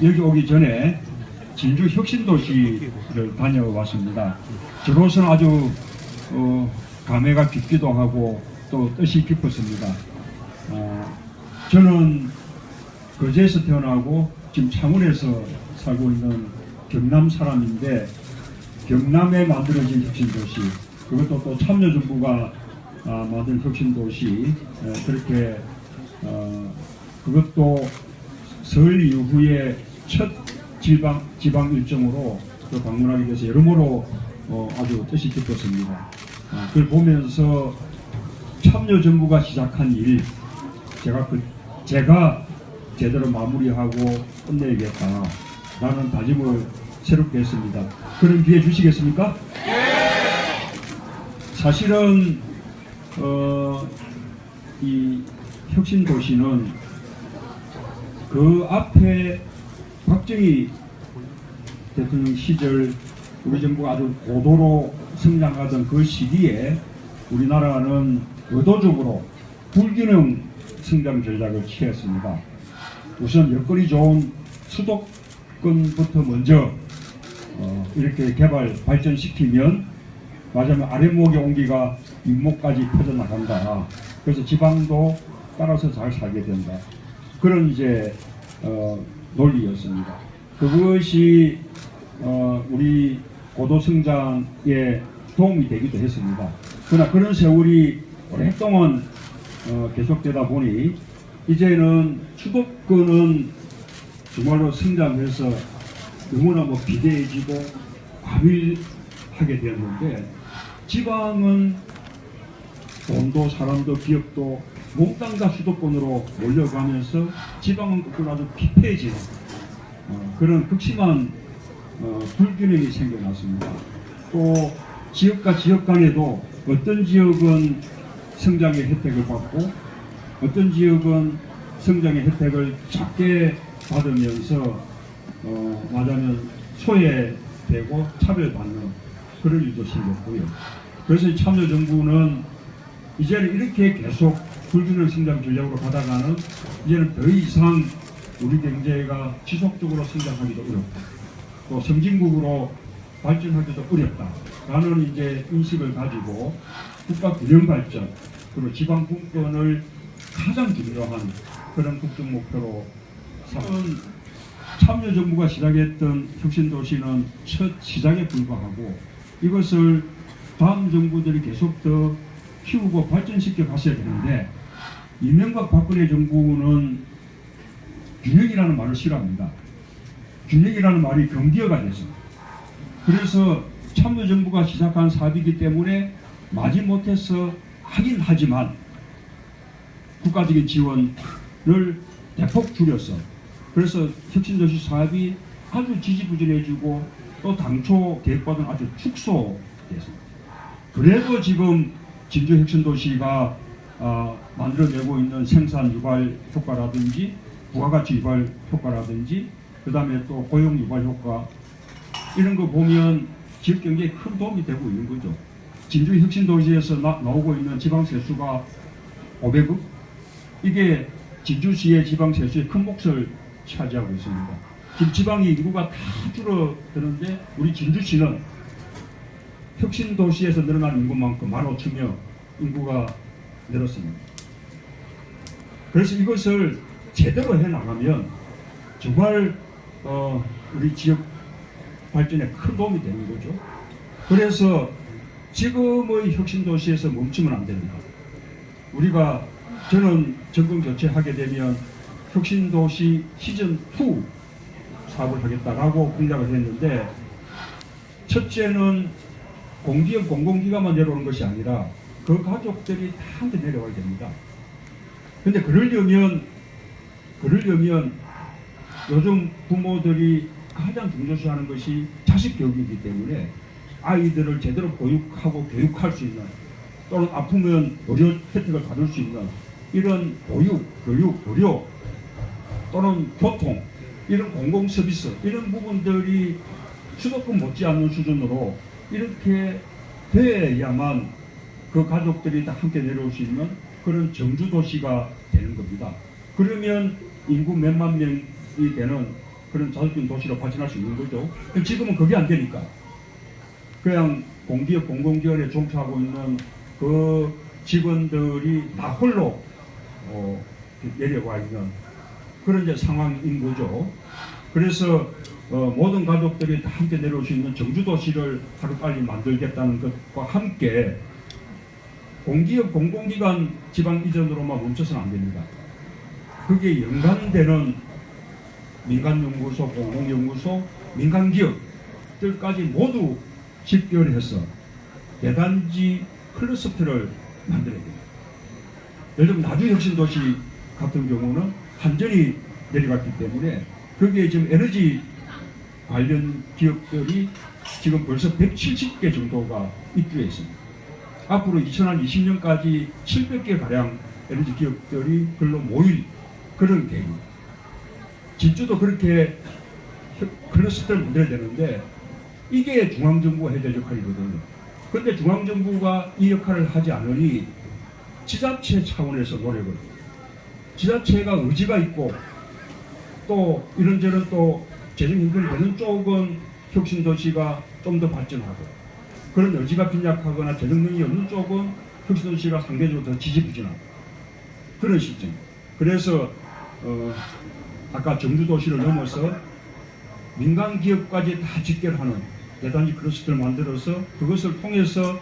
여기 오기 전에 진주 혁신도시를 다녀왔습니다. 저로서는 아주 감회가 깊기도 하고 또 뜻이 깊었습니다. 저는 거제에서 태어나고 지금 창원에서 살고 있는 경남 사람인데, 경남에 만들어진 혁신도시, 그것도 또 참여정부가 만든 혁신도시, 그렇게 그것도 설 이후에 첫 지방 일정으로 또 방문하게 돼서 여러모로 아주 뜻이 깊었습니다. 그걸 보면서 참여정부가 시작한 일, 제가 제대로 마무리하고 끝내야겠다 라는 다짐을 새롭게 했습니다. 그런 기회 주시겠습니까? 사실은 이 혁신도시는 그 앞에 박정희 대통령 시절 우리 정부가 아주 고도로 성장하던 그 시기에 우리나라는 의도적으로 불균형 성장 전략을 취했습니다. 우선 여건이 좋은 수도권부터 먼저 이렇게 발전시키면 맞으면 아랫목의 온기가 윗목까지 퍼져나간다. 그래서 지방도 따라서 잘 살게 된다. 그런 이제 논리였습니다. 그것이 우리 고도 성장에 도움이 되기도 했습니다. 그러나 그런 세월이 오랫동안 계속되다 보니 이제는 수도권은 정말로 성장해서 너무나 비대해지고 과밀하게 되었는데, 지방은 돈도 사람도 기업도 몽땅 다 수도권으로 몰려가면서 지방은 그걸 아주 피폐해지는 그런 극심한 불균형이 생겨났습니다. 또 지역과 지역 간에도 어떤 지역은 성장의 혜택을 받고 어떤 지역은 성장의 혜택을 작게 받으면서 말하자면 소외되고 차별받는 그런 일도 생겼고요. 그래서 참여정부는 이제는 이렇게 계속 불균형 성장 전략으로 가다가는 이제는 더 이상 우리 경제가 지속적으로 성장하기도 어렵다, 또 선진국으로 발전하기도 어렵다라는 이제 인식을 가지고 국가 균형 발전 그리고 지방 분권을 가장 중요한 그런 국정 목표로 삼은 참여정부가 시작했던 혁신도시는 첫 시작에 불과하고, 이것을 다음 정부들이 계속 더 키우고 발전시켜 갔어야 되는데, 이명박 박근혜 정부는 균형이라는 말을 싫어합니다. 균형이라는 말이 경기어가 돼서, 그래서 참여정부가 시작한 사업이기 때문에 마지못해서 하긴 하지만 국가적인 지원을 대폭 줄였어. 그래서 혁신도시 사업이 아주 지지부진해지고 또 당초 계획과는 아주 축소됐습니다. 그래도 지금 진주 혁신도시가 만들어내고 있는 생산 유발 효과라든지 부가가치 유발 효과라든지 그 다음에 또 고용 유발 효과, 이런 거 보면 지역경제에 큰 도움이 되고 있는 거죠. 진주 혁신도시에서 나오고 있는 지방세수가 500억, 이게 진주시의 지방세수의 큰 몫을 차지하고 있습니다. 지금 지방의 인구가 다 줄어드는데 우리 진주시는 혁신도시에서 늘어난 인구만큼 15,000명 인구가 늘었습니다. 그래서 이것을 제대로 해나가면 정말 우리 지역 발전에 큰 도움이 되는 거죠. 그래서 지금의 혁신도시에서 멈추면 안 됩니다. 저는 정권 교체하게 되면 혁신도시 시즌2 사업을 하겠다라고 공약을 했는데, 첫째는 공기업 공공기관만 내려오는 것이 아니라 그 가족들이 다 함께 내려와야 됩니다. 근데 그러려면 요즘 부모들이 가장 중요시하는 것이 자식 교육이기 때문에 아이들을 제대로 보육하고 교육할 수 있는, 또는 아프면 의료 혜택을 받을 수 있는 이런 보육, 교육, 의료 또는 교통, 이런 공공 서비스, 이런 부분들이 수도권 못지않는 수준으로 이렇게 돼야만 그 가족들이 다 함께 내려올 수 있는 그런 정주도시가 되는 겁니다. 그러면 인구 몇만 명 되는 그런 자율적인 도시로 발전할 수 있는 거죠. 지금은 그게 안 되니까 그냥 공기업, 공공기관에 종사하고 있는 그 직원들이 다 홀로 내려와 있는 그런 이제 상황인 거죠. 그래서 모든 가족들이 다 함께 내려올 수 있는 정주도시를 하루빨리 만들겠다는 것과 함께 공기업, 공공기관 지방 이전으로만 멈춰서는 안 됩니다. 그게 연관되는 민간연구소, 공공연구소, 민간기업들까지 모두 집결해서 대단지 클러스터를 만들어야 됩니다. 예를 들면 나주혁신도시 같은 경우는 한전이 내려갔기 때문에 거기에 지금 에너지 관련 기업들이 지금 벌써 170개 정도가 입주해 있습니다. 앞으로 2020년까지 700개 가량 에너지 기업들이 글로 모일 그런 계획입니다. 진주도 그렇게 클러스터를 만들어야 되는데 이게 중앙정부가 해야 될 역할이거든요. 그런데 중앙정부가 이 역할을 하지 않으니 지자체 차원에서 노력을 지자체가 의지가 있고 또 이런저런 또 재정 형편이 되는 쪽은 혁신도시가 좀 더 발전하고 그런 의지가 빈약하거나 재정 능력이 없는 쪽은 혁신도시가 상대적으로 더 지지부진하고 그런 시점. 그래서 아까 정주도시를 넘어서 민간 기업까지 다 직결하는 대단지 클러스터를 만들어서 그것을 통해서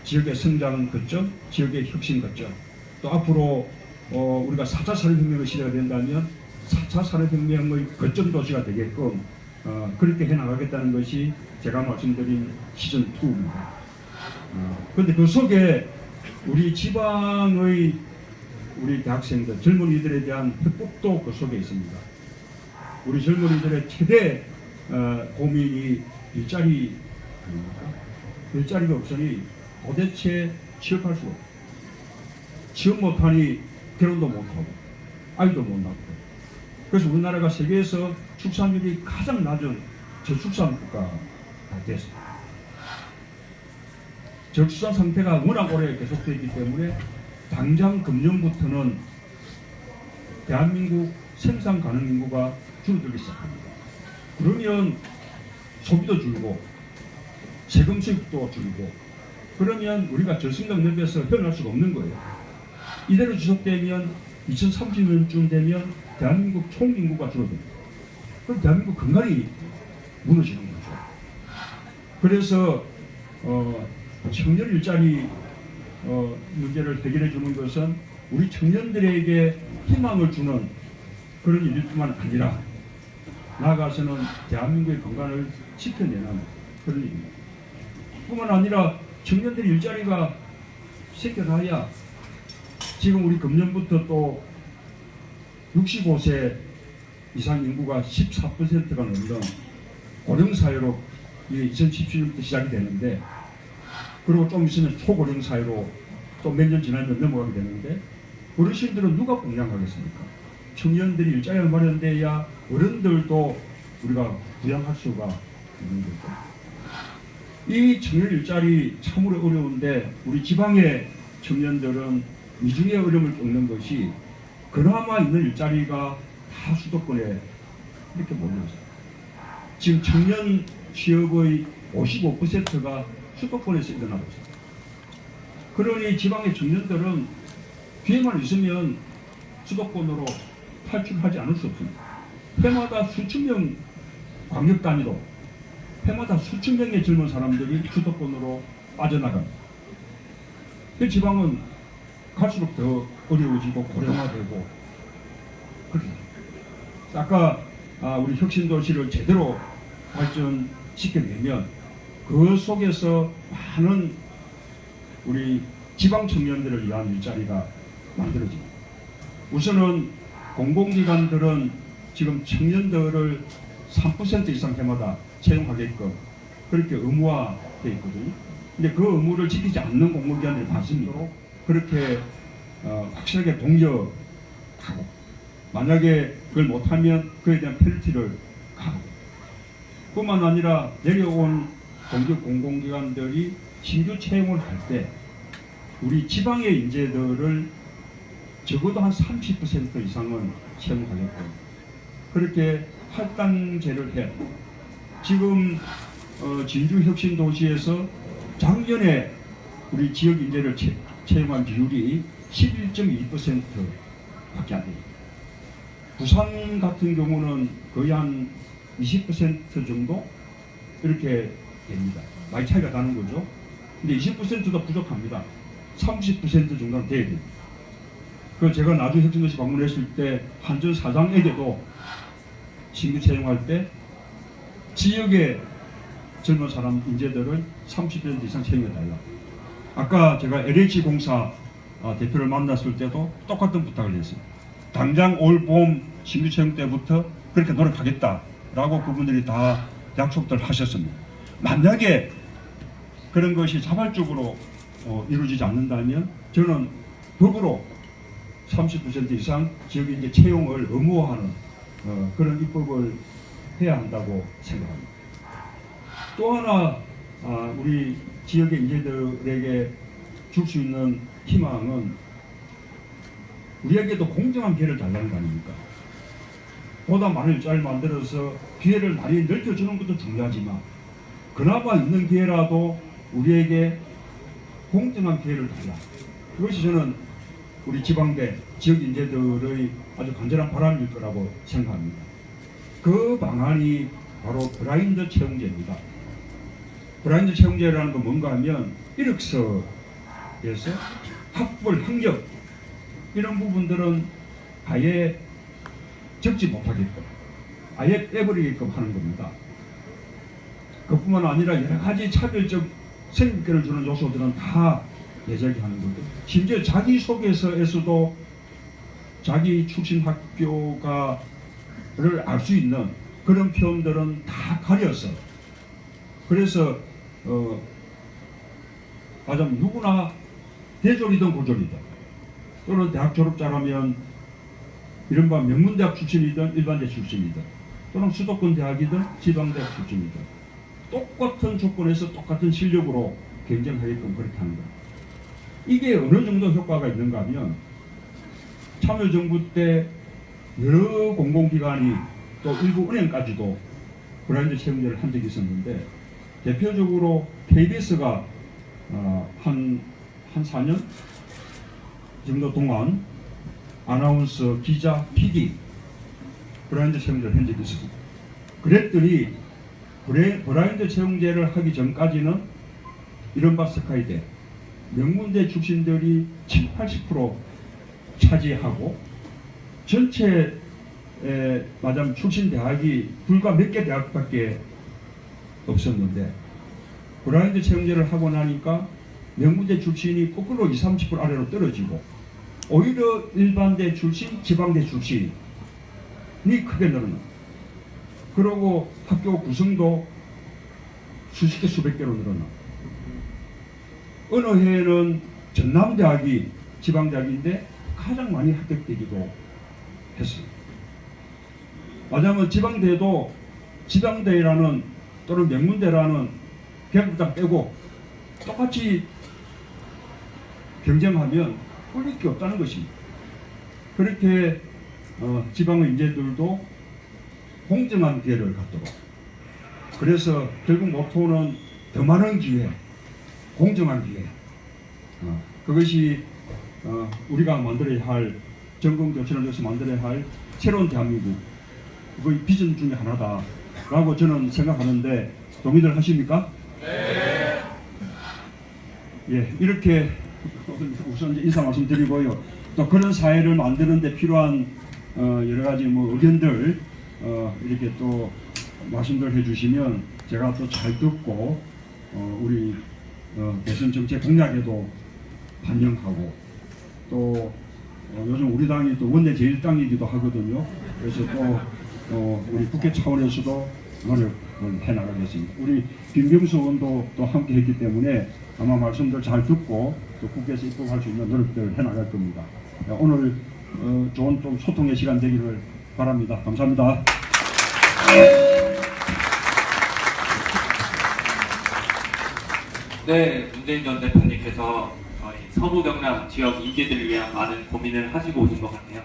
지역의 성장 거점, 지역의 혁신 거점, 또 앞으로 우리가 4차 산업혁명의 시대가 된다면 4차 산업혁명의 거점 도시가 되게끔 그렇게 해나가겠다는 것이 제가 말씀드린 시즌2입니다. 그런데 그 속에 우리 지방의 우리 대학생들, 젊은이들에 대한 협복도 그 속에 있습니다. 우리 젊은이들의 최대 고민이 일자리 아닙니까? 일자리가 없으니 도대체 취업할 수가 없고 취업 못하니 결혼도 못하고 아이도 못 낳고 그래서 우리나라가 세계에서 출산율이 가장 낮은 저출산 국가가 됐습니다. 저출산 상태가 워낙 오래 계속되어 있기 때문에 당장 금년부터는 대한민국 생산 가능 인구가 줄어들기 시작합니다. 그러면 소비도 줄고 세금 수입도 줄고 그러면 우리가 저승강 늪에서 헤어날 수가 없는 거예요. 이대로 지속되면 2030년쯤 되면 대한민국 총인구가 줄어듭니다. 그럼 대한민국 근간이 무너지는 거죠. 그래서 청년 일자리 문제를 해결해 주는 것은 우리 청년들에게 희망을 주는 그런 일뿐만 아니라 나아가서는 대한민국의 건강을 지켜내는 그런 일입니다. 뿐만 아니라 청년들이 일자리가 생겨나야 지금 우리 금년부터 또 65세 이상 인구가 14%가 넘는 고령사회로 2017년부터 시작이 되는데 그리고 좀 있으면 초고령사회로 또 몇 년 지나면 넘어가게 되는데 어르신들은 누가 공양하겠습니까? 청년들이 일자리가 마련돼야 어른들도 우리가 부양할 수가 있는 거죠. 이 청년 일자리 참으로 어려운데 우리 지방의 청년들은 이중의 어려움을 겪는 것이 그나마 있는 일자리가 다 수도권에 이렇게 몰려있어요. 지금 청년 취업의 55%가 수도권에서 일어나고 있습니다. 그러니 지방의 청년들은 기회만 있으면 수도권으로 탈출하지 않을 수 없습니다. 해마다 수천 명 광역 단위로 해마다 수천 명의 젊은 사람들이 수도권으로 빠져나갑니다. 그 지방은 갈수록 더 어려워지고 고령화되고 그렇게 아까 우리 혁신도시를 제대로 발전시켜내면 그 속에서 많은 우리 지방 청년들을 위한 일자리가 만들어집니다. 우선은 공공기관들은 지금 청년들을 3% 이상 해마다 채용하게끔 그렇게 의무화되어 있거든요. 근데 그 의무를 지키지 않는 공공기관들이 많습니다. 그렇게 확실하게 독려하고 만약에 그걸 못하면 그에 대한 페널티를 가고 뿐만 아니라 내려온 공기업 공공기관들이 신규 채용을 할 때 우리 지방의 인재들을 적어도 한 30% 이상은 채용하게끔 그렇게 할당제를 해. 지금 진주혁신도시에서 작년에 우리 지역 인재를 채용한 비율이 11.2%밖에 안 돼요. 부산 같은 경우는 거의 한 20% 정도 이렇게 됩니다. 많이 차이가 나는 거죠. 근데 20%도 부족합니다. 30% 정도는 돼야 돼요. 그 제가 나주 혁신도시 방문했을 때 한전 사장에게도 신규 채용할 때 지역의 젊은 사람 인재들을 30% 이상 채용해달라. 아까 제가 LH공사 대표를 만났을 때도 똑같은 부탁을 했어요. 당장 올 봄 신규 채용 때부터 그렇게 노력하겠다라고 그분들이 다 약속들 하셨습니다. 만약에 그런 것이 자발적으로 이루어지지 않는다면 저는 법으로 30% 이상 지역 인재 채용을 의무화하는 그런 입법을 해야 한다고 생각합니다. 또 하나 우리 지역의 인재들에게 줄 수 있는 희망은 우리에게도 공정한 기회를 달라는 거 아닙니까? 보다 많은 일자리를 만들어서 기회를 많이 넓혀주는 것도 중요하지만 그나마 있는 기회라도 우리에게 공정한 기회를 달라. 그것이 저는 우리 지방대 지역 인재들의 아주 간절한 바람일 거라고 생각합니다. 그 방안이 바로 블라인드 채용제입니다. 블라인드 채용제라는 건 뭔가 하면 이력서에서 학벌, 학력 이런 부분들은 아예 적지 못하게끔 아예 빼버리게끔 하는 겁니다. 그뿐만 아니라 여러 가지 차별적 선입견을 주는 요소들은 다 예정하는 거고, 심지어 자기소개서에서도 자기 출신 학교가를 알 수 있는 그런 표현들은 다 가려서, 그래서 말하자면 누구나 대졸이든 고졸이든 또는 대학 졸업자라면 이른바 명문대학 출신이든 일반대 출신이든 또는 수도권 대학이든 지방대학 출신이든 똑같은 조건에서 똑같은 실력으로 경쟁하게끔 그렇게 하는 거예요. 이게 어느 정도 효과가 있는가 하면 참여정부 때 여러 공공기관이 또 일부 은행까지도 블라인드 채용제를 한 적이 있었는데, 대표적으로 KBS가 한 4년 정도 동안 아나운서, 기자, PD 블라인드 채용제를 한 적이 있습니다. 그랬더니 블라인드 채용제를 하기 전까지는 이른바 스카이대 명문대 출신들이 70~80% 차지하고 전체 말하자면 출신 대학이 불과 몇 개 대학밖에 없었는데, 블라인드 채용제를 하고 나니까 명문대 출신이 거꾸로 20~30% 아래로 떨어지고 오히려 일반대 출신, 지방대 출신이 크게 늘어나. 그러고 학교 구성도 수십 개, 수백 개로 늘어나. 어느 해에는 전남대학이 지방대학인데 가장 많이 합격되기도 했어요. 맞아면 지방대도 지방대라는 또는 명문대라는 개국장 빼고 똑같이 경쟁하면 꿀릴 게 없다는 것입니다. 그렇게 지방의 인재들도 공정한 기회를 갖도록, 그래서 결국 모토는 더 많은 기회, 공정한 기회, 그것이 우리가 만들어야 할, 전공교체를 위해서 만들어야 할 새로운 대한민국, 그의 비전 중에 하나다라고 저는 생각하는데 동의들 하십니까? 네. 예, 이렇게 우선 인사 말씀드리고요. 또 그런 사회를 만드는 데 필요한 여러 가지 의견들 이렇게 또 말씀들 해주시면 제가 또 잘 듣고 우리 대선 정책 공약에도 반영하고, 또 요즘 우리 당이 또 원내 제1당이기도 하거든요. 그래서 또 우리 국회 차원에서도 노력을 해나가겠습니다. 우리 김병수 의원도 또 함께 했기 때문에 아마 말씀들 잘 듣고 또 국회에서 입법할 수 있는 노력들을 해나갈 겁니다. 오늘 좋은 좀 소통의 시간 되기를 바랍니다. 감사합니다. 네, 문재인 전 대표님께서 저희 서부 경남 지역 인재들을 위한 많은 고민을 하시고 오신 것 같네요.